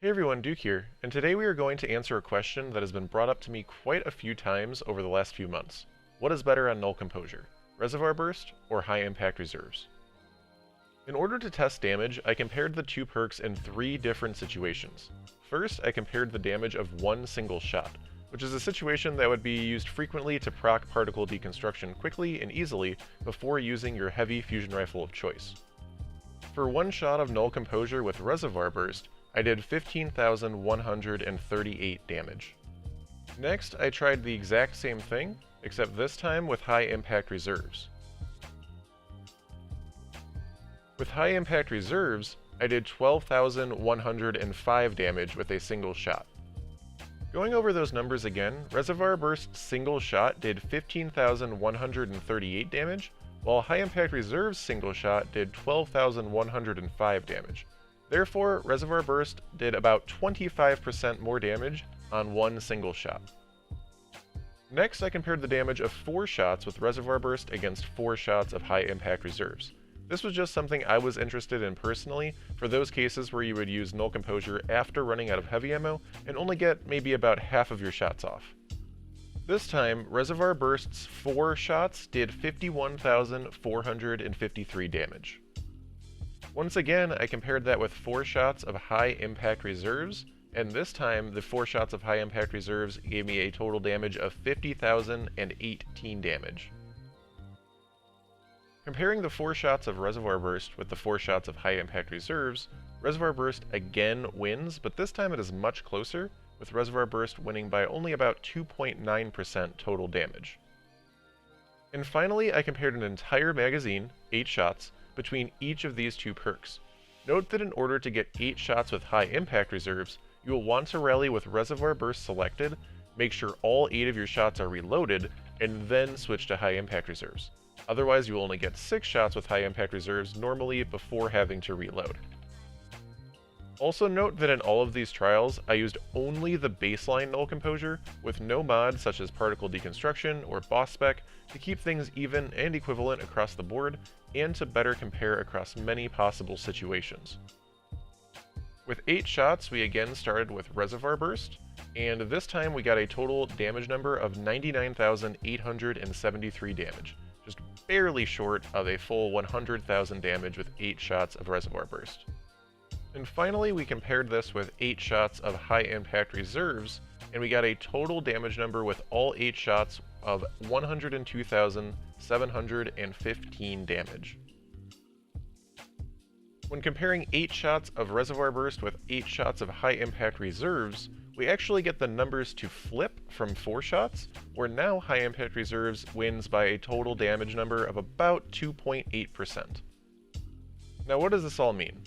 Hey everyone, Duke here, and today we are going to answer a question that has been brought up to me quite a few times over the last few months. What is better on Null Composure, Reservoir Burst or High Impact Reserves? In order to test damage, I compared the two perks in three different situations. First, I compared the damage of one single shot, which is a situation that would be used frequently to proc particle deconstruction quickly and easily before using your heavy fusion rifle of choice. For one shot of Null Composure with Reservoir Burst, I did 15,138 damage. Next, I tried the exact same thing, except this time with High Impact Reserves. With High Impact Reserves, I did 12,105 damage with a single shot. Going over those numbers again, Reservoir Burst's single shot did 15,138 damage, while High Impact Reserve's single shot did 12,105 damage. Therefore, Reservoir Burst did about 25% more damage on one single shot. Next, I compared the damage of 4 shots with Reservoir Burst against 4 shots of High Impact Reserves. This was just something I was interested in personally, for those cases where you would use Null Composure after running out of heavy ammo and only get maybe about half of your shots off. This time, Reservoir Burst's 4 shots did 51,453 damage. Once again, I compared that with 4 shots of High Impact Reserves, and this time the 4 shots of High Impact Reserves gave me a total damage of 50,018 damage. Comparing the 4 shots of Reservoir Burst with the 4 shots of High Impact Reserves, Reservoir Burst again wins, but this time it is much closer, with Reservoir Burst winning by only about 2.9% total damage. And finally, I compared an entire magazine, 8 shots, between each of these two perks. Note that in order to get 8 shots with High Impact Reserves, you will want to rally with Reservoir Burst selected, make sure all 8 of your shots are reloaded, and then switch to High Impact Reserves. Otherwise, you will only get 6 shots with High Impact Reserves normally before having to reload. Also note that in all of these trials, I used only the baseline Null Composure, with no mods such as Particle Deconstruction or Boss Spec to keep things even and equivalent across the board, and to better compare across many possible situations. With 8 shots, we again started with Reservoir Burst, and this time we got a total damage number of 99,873 damage, just barely short of a full 100,000 damage with 8 shots of Reservoir Burst. And finally, we compared this with 8 shots of High Impact Reserves, and we got a total damage number with all 8 shots of 102,715 damage. When comparing 8 shots of Reservoir Burst with 8 shots of High Impact Reserves, we actually get the numbers to flip from 4 shots, where now High Impact Reserves wins by a total damage number of about 2.8%. Now what does this all mean?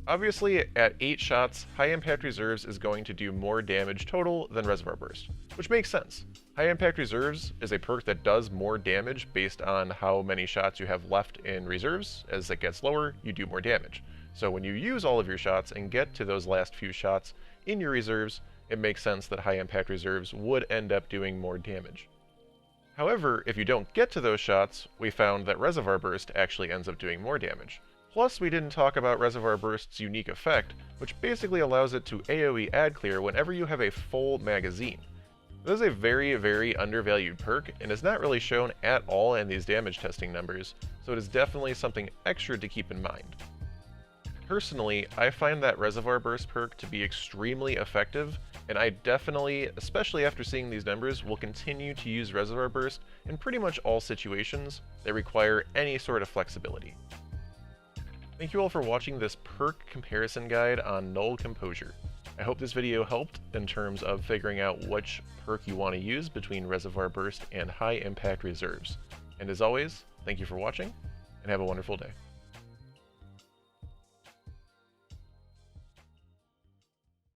Obviously, at 8 shots, High Impact Reserves is going to do more damage total than Reservoir Burst, which makes sense. High Impact Reserves is a perk that does more damage based on how many shots you have left in reserves. As it gets lower, you do more damage. So when you use all of your shots and get to those last few shots in your reserves, it makes sense that High Impact Reserves would end up doing more damage. However, if you don't get to those shots, we found that Reservoir Burst actually ends up doing more damage. Plus, we didn't talk about Reservoir Burst's unique effect, which basically allows it to AoE ad clear whenever you have a full magazine. This is a very, very undervalued perk, and is not really shown at all in these damage testing numbers, so it is definitely something extra to keep in mind. Personally, I find that Reservoir Burst perk to be extremely effective, and I definitely, especially after seeing these numbers, will continue to use Reservoir Burst in pretty much all situations that require any sort of flexibility. Thank you all for watching this perk comparison guide on Null Composure. I hope this video helped in terms of figuring out which perk you want to use between Reservoir Burst and High Impact Reserves. And as always, thank you for watching, and have a wonderful day.